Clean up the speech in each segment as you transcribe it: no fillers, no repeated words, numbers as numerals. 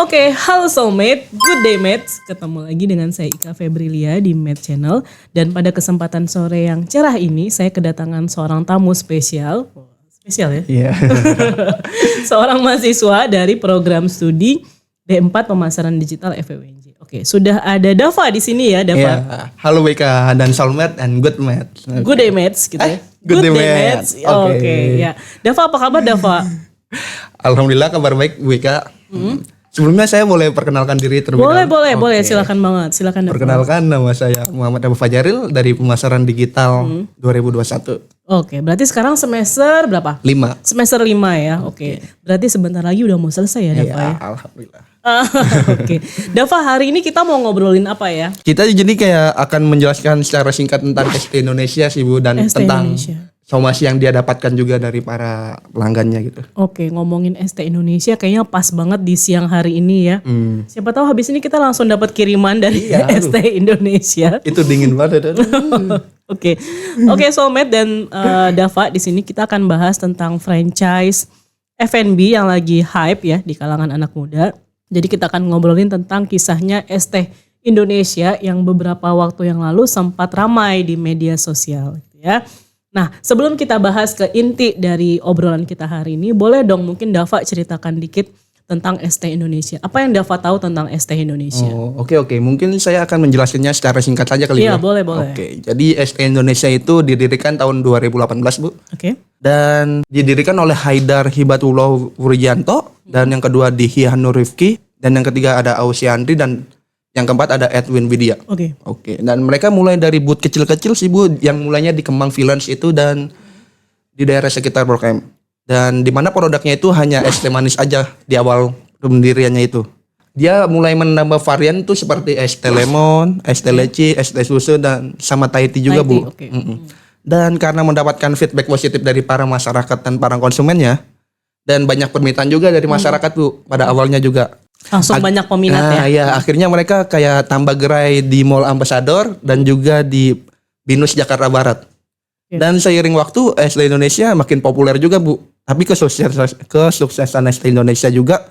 Oke, halo soulmate, good day mates. Ketemu lagi dengan saya Ika Febrilia di Mate Channel. Dan pada kesempatan sore yang cerah ini, saya kedatangan seorang tamu spesial. Spesial ya? Iya. Seorang mahasiswa dari program studi D4 Pemasaran Digital FEUNJ. Oke, sudah ada Dava di sini ya, Dava. Iya. Halo Wika dan soulmate and good mate. Good day mates gitu ya. Good day, mates. Oke, ya. Dava, apa kabar Dava? Alhamdulillah kabar baik Wika. Sebelumnya saya boleh perkenalkan diri terlebih dahulu? Boleh, silakan banget, silakan Dava. Perkenalkan, nama saya Muhammad Abu Fajaril dari Pemasaran Digital 2021. Oke, berarti sekarang semester berapa? 5. Semester 5 ya, oke. Berarti sebentar lagi udah mau selesai ya Dava Iya, ya? alhamdulillah. Oke, Dava, hari ini kita mau ngobrolin apa ya? Kita jadi kayak akan menjelaskan secara singkat tentang ST Indonesia sih Bu, dan ST tentang Indonesia. somasi yang dia dapatkan juga dari para pelanggannya gitu. Oke, ngomongin ST Indonesia kayaknya pas banget di siang hari ini ya. Siapa tahu habis ini kita langsung dapat kiriman dari Iya, aduh. ST Indonesia. Itu dingin banget. Oke, soulmate dan Dava, di sini kita akan bahas tentang franchise F&B yang lagi hype ya di kalangan anak muda. Jadi kita akan ngobrolin tentang kisahnya ST Indonesia yang beberapa waktu yang lalu sempat ramai di media sosial gitu ya. Nah, sebelum kita bahas ke inti dari obrolan kita hari ini, boleh dong mungkin Dava ceritakan dikit tentang ST Indonesia. Apa yang Dava tahu tentang ST Indonesia? Oh, oke. Mungkin saya akan menjelaskannya secara singkat saja kali Iya, ya. boleh. Oke, jadi ST Indonesia itu didirikan tahun 2018, Bu. Oke. Dan didirikan oleh Haidar Hibatullah Wuryanto, dan yang kedua Dihi Hanur Rifki, dan yang ketiga ada Ausi Andri, dan yang keempat ada Edwin Widya. Oke, dan mereka mulai dari booth kecil-kecil sih Bu, yang mulainya di Kemang Village itu dan di daerah sekitar Blok M. Dan di mana produknya itu hanya es teh manis aja di awal pendiriannya itu. Dia mulai menambah varian tuh seperti es teh lemon, es teh leci, es teh susu, dan sama Thai tea juga Bu. Oke. Dan karena mendapatkan feedback positif dari para masyarakat dan para konsumennya, dan banyak permintaan juga dari masyarakat Bu pada awalnya juga. Langsung banyak peminat ya? Ya, akhirnya mereka kayak tambah gerai di Mall Ambassador dan juga di Binus Jakarta Barat. Ya. Dan seiring waktu ST Indonesia makin populer juga Bu. Tapi kesuksesan ST Indonesia juga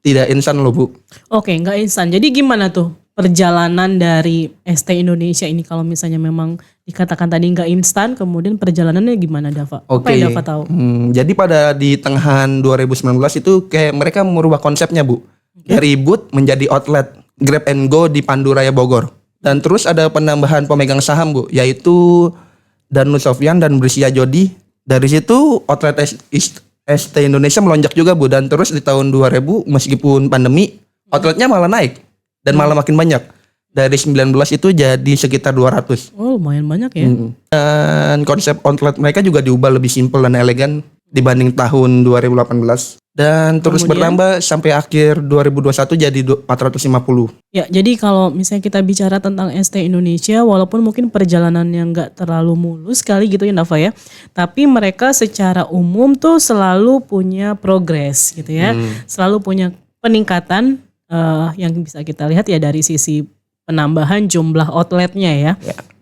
tidak instan loh Bu. Oke, nggak instan. Jadi gimana tuh perjalanan dari ST Indonesia ini kalau misalnya memang dikatakan tadi nggak instan, kemudian perjalanannya gimana Dava? Apa yang Dava tahu? Jadi pada di tengahan 2019 itu kayak mereka merubah konsepnya Bu. Dari booth menjadi outlet Grab and Go di Panduraya Bogor. Dan terus ada penambahan pemegang saham Bu, yaitu Danu Sofyan dan Brisia Jodi. Dari situ outlet ST Indonesia melonjak juga Bu, dan terus di tahun 2000 meskipun pandemi outletnya malah naik dan malah makin banyak. Dari 19 itu jadi sekitar 200. Oh, lumayan banyak ya. Dan konsep outlet mereka juga diubah lebih simpel dan elegan dibanding tahun 2018. Dan terus Kemudian? bertambah sampai akhir 2021 jadi 450. Ya, jadi kalau misalnya kita bicara tentang ST Indonesia, walaupun mungkin perjalanannya nggak terlalu mulus sekali gitu ya Dava ya, tapi mereka secara umum tuh selalu punya progres gitu ya, selalu punya peningkatan yang bisa kita lihat ya dari sisi penambahan jumlah outletnya ya,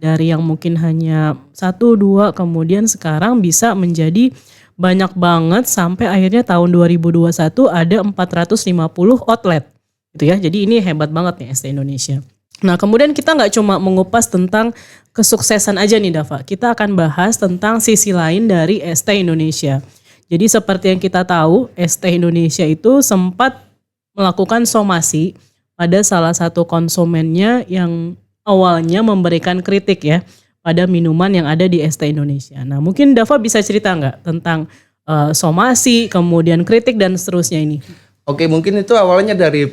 dari yang mungkin hanya 1, 2, kemudian sekarang bisa menjadi banyak banget sampai akhirnya tahun 2021 ada 450 outlet gitu ya. Jadi ini hebat banget nih ST Indonesia. Nah, kemudian kita nggak cuma mengupas tentang kesuksesan aja nih Dava. Kita akan bahas tentang sisi lain dari ST Indonesia. Jadi seperti yang kita tahu, ST Indonesia itu sempat melakukan somasi pada salah satu konsumennya yang awalnya memberikan kritik ya pada minuman yang ada di ST Indonesia. Nah, mungkin Dava bisa cerita nggak tentang somasi, kemudian kritik dan seterusnya ini? Oke, mungkin itu awalnya dari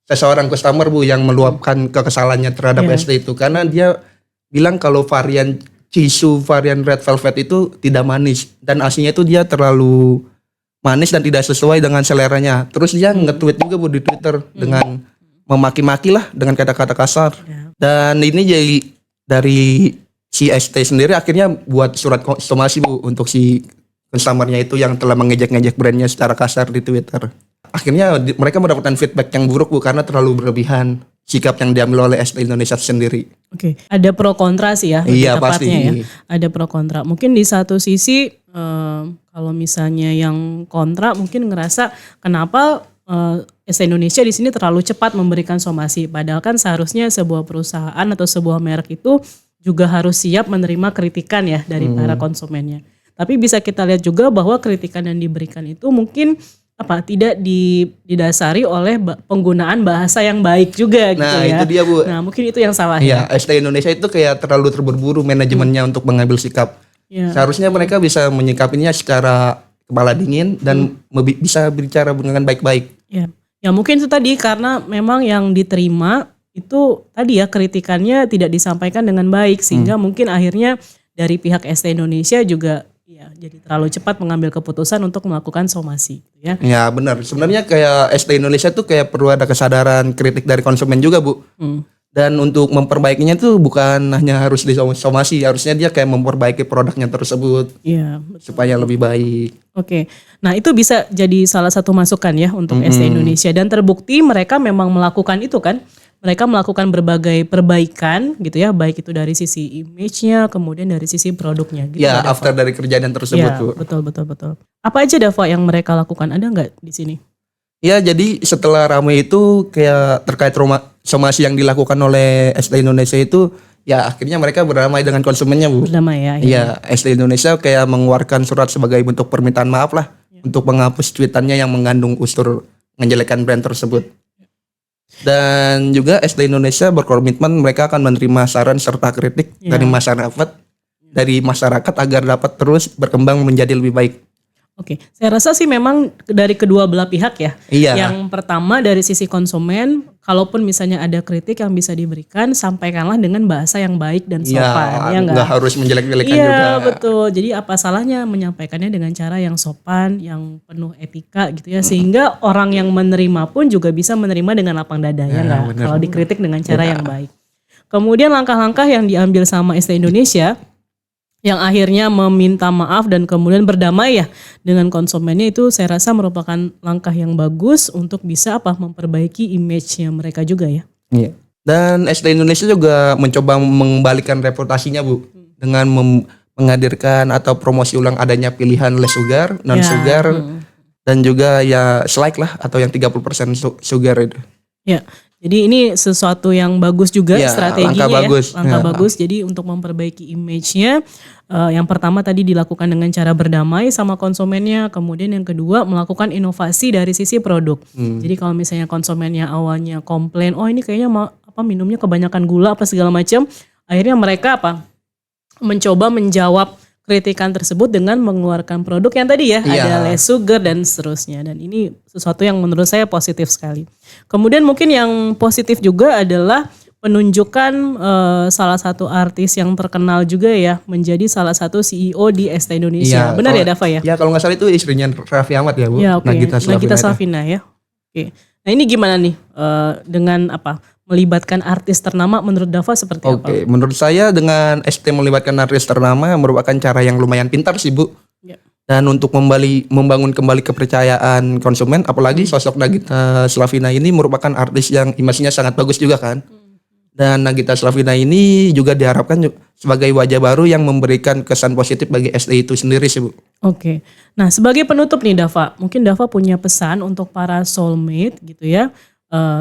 seseorang customer Bu yang meluapkan kekesalannya terhadap ST itu, karena dia bilang kalau varian Chisu, varian Red Velvet itu tidak manis dan aslinya itu dia terlalu manis dan tidak sesuai dengan seleranya. Terus dia nge-tweet juga Bu di Twitter dengan memaki-maki lah dengan kata-kata kasar. Dan ini jadi dari si ST sendiri akhirnya buat surat somasi Bu untuk si customernya itu yang telah mengejek-ngejek brandnya secara kasar di Twitter. Akhirnya mereka mendapatkan feedback yang buruk Bu, karena terlalu berlebihan sikap yang diambil oleh ST Indonesia sendiri. Oke, ada pro kontra sih ya, lebih Iya, tepatnya pasti. ya. Ada pro kontra. Mungkin di satu sisi kalau misalnya yang kontra mungkin ngerasa kenapa ST Indonesia di sini terlalu cepat memberikan somasi. Padahal kan seharusnya sebuah perusahaan atau sebuah merek itu juga harus siap menerima kritikan ya dari para konsumennya. Tapi bisa kita lihat juga bahwa kritikan yang diberikan itu mungkin tidak didasari oleh penggunaan bahasa yang baik juga gitu Nah, ya. itu dia, Bu. Nah, mungkin itu yang salah Ya, ST Indonesia itu kayak terlalu terburu-buru manajemennya untuk mengambil sikap. ya. Seharusnya mereka bisa menyikapinya secara kepala dingin dan bisa bicara dengan baik-baik. Ya. Ya mungkin itu tadi karena memang yang diterima itu tadi ya kritikannya tidak disampaikan dengan baik sehingga mungkin akhirnya dari pihak ST Indonesia juga ya jadi terlalu cepat mengambil keputusan untuk melakukan somasi ya. Ya benar. Sebenarnya kayak ST Indonesia tuh kayak perlu ada kesadaran kritik dari konsumen juga, Bu. Dan untuk memperbaikinya tuh bukan hanya harus disomasi, harusnya dia kayak memperbaiki produknya tersebut Iya. supaya lebih baik. Oke. Nah, itu bisa jadi salah satu masukan ya untuk ST Indonesia dan terbukti mereka memang melakukan itu kan. Mereka melakukan berbagai perbaikan gitu ya, baik itu dari sisi image-nya, kemudian dari sisi produknya gitu. Ya, after dari kejadian tersebut, Ya, Bu. betul. Apa aja Dava yang mereka lakukan? Ada nggak di sini? Ya, jadi setelah ramai itu kayak terkait somasi yang dilakukan oleh ST Indonesia itu, ya akhirnya mereka berdamai dengan konsumennya, Bu. Berdamai ya. Iya, ST Indonesia kayak mengeluarkan surat sebagai bentuk permintaan maaf lah untuk menghapus tweetannya yang mengandung unsur menjelekkan brand tersebut. Dan juga ST Indonesia berkomitmen mereka akan menerima saran serta kritik dari masyarakat agar dapat terus berkembang menjadi lebih baik. Oke, saya rasa sih memang dari kedua belah pihak ya. Iya. Yang pertama dari sisi konsumen, kalaupun misalnya ada kritik yang bisa diberikan, sampaikanlah dengan bahasa yang baik dan sopan, ya nggak harus menjelek-jelekan juga. Iya, betul. Jadi apa salahnya menyampaikannya dengan cara yang sopan, yang penuh etika gitu ya, sehingga orang yang menerima pun juga bisa menerima dengan lapang dada ya nggak? bener. Kalau dikritik dengan cara yang baik. Kemudian langkah-langkah yang diambil sama ST Indonesia yang akhirnya meminta maaf dan kemudian berdamai ya dengan konsumennya itu saya rasa merupakan langkah yang bagus untuk bisa memperbaiki image-nya mereka juga ya. Iya. Dan ST Indonesia juga mencoba mengembalikan reputasinya, Bu, dengan menghadirkan atau promosi ulang adanya pilihan less sugar, non sugar, dan juga ya selike lah atau yang 30% sugar itu. Ya. Jadi ini sesuatu yang bagus juga strateginya langkah bagus. Langkah bagus. Jadi untuk memperbaiki image-nya yang pertama tadi dilakukan dengan cara berdamai sama konsumennya, kemudian yang kedua melakukan inovasi dari sisi produk. Jadi kalau misalnya konsumennya awalnya komplain, oh ini kayaknya minumnya kebanyakan gula apa segala macam, akhirnya mereka mencoba menjawab kritikan tersebut dengan mengeluarkan produk yang tadi ya ada less sugar dan seterusnya, dan ini sesuatu yang menurut saya positif sekali. Kemudian mungkin yang positif juga adalah penunjukan salah satu artis yang terkenal juga ya menjadi salah satu CEO di ST Indonesia. Benar ya Dava ya? Ya kalau nggak salah itu istrinya Raffi Ahmad ya, Bu. Ya, okay. Nagita Slavina Slavina ya. Oke. Nah ini gimana nih dengan melibatkan artis ternama menurut Dava seperti apa? Oke, menurut saya dengan ST melibatkan artis ternama merupakan cara yang lumayan pintar sih, Bu. Ya. Dan untuk membangun kembali kepercayaan konsumen, apalagi sosok Nagita Slavina ini merupakan artis yang image-nya sangat bagus juga kan. Dan Nagita Slavina ini juga diharapkan sebagai wajah baru yang memberikan kesan positif bagi ST itu sendiri sih, Bu. Oke. Nah, sebagai penutup nih Dava, mungkin Dava punya pesan untuk para soulmate gitu ya.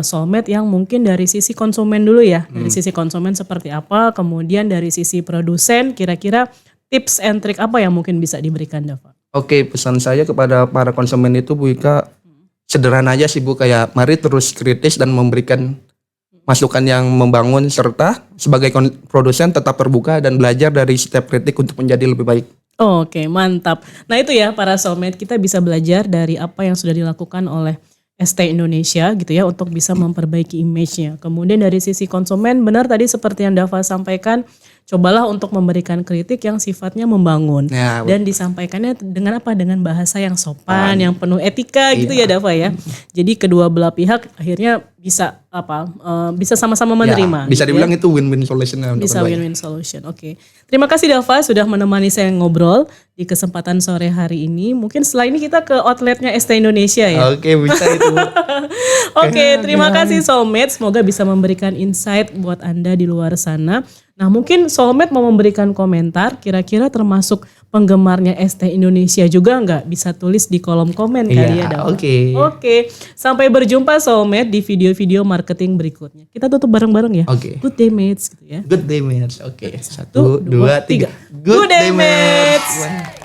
Soulmate yang mungkin dari sisi konsumen dulu ya. Dari sisi konsumen seperti apa, kemudian dari sisi produsen kira-kira tips and trick apa yang mungkin bisa diberikan Dava? Oke, pesan saya kepada para konsumen itu, Bu Ika, sederhana aja sih, Bu, kayak mari terus kritis dan memberikan masukan yang membangun serta sebagai produsen tetap terbuka dan belajar dari setiap kritik untuk menjadi lebih baik. Oke, mantap. Nah itu ya para soulmate, kita bisa belajar dari apa yang sudah dilakukan oleh ST Indonesia gitu ya untuk bisa memperbaiki image-nya. Kemudian dari sisi konsumen, benar tadi seperti yang Dava sampaikan, cobalah untuk memberikan kritik yang sifatnya membangun dan disampaikannya dengan dengan bahasa yang sopan, yang penuh etika gitu ya Dava ya. Jadi kedua belah pihak akhirnya bisa bisa sama-sama menerima. Bisa dibilang itu win-win solution. Bisa win-win solution. Oke. Terima kasih Dava sudah menemani saya ngobrol di kesempatan sore hari ini. Mungkin setelah ini kita ke outletnya ST Indonesia ya. Oke, bisa itu. Oke, terima kasih soulmate. Semoga bisa memberikan insight buat Anda di luar sana Nah mungkin Soulmate mau memberikan komentar, kira-kira termasuk penggemarnya ST Indonesia juga nggak? Bisa tulis di kolom komen kali ya. Dawa. Oke. Sampai berjumpa Soulmate di video-video marketing berikutnya. Kita tutup bareng-bareng ya. Good day mates gitu ya. Good day mates. Oke. 1, 2, 3. Good day mates.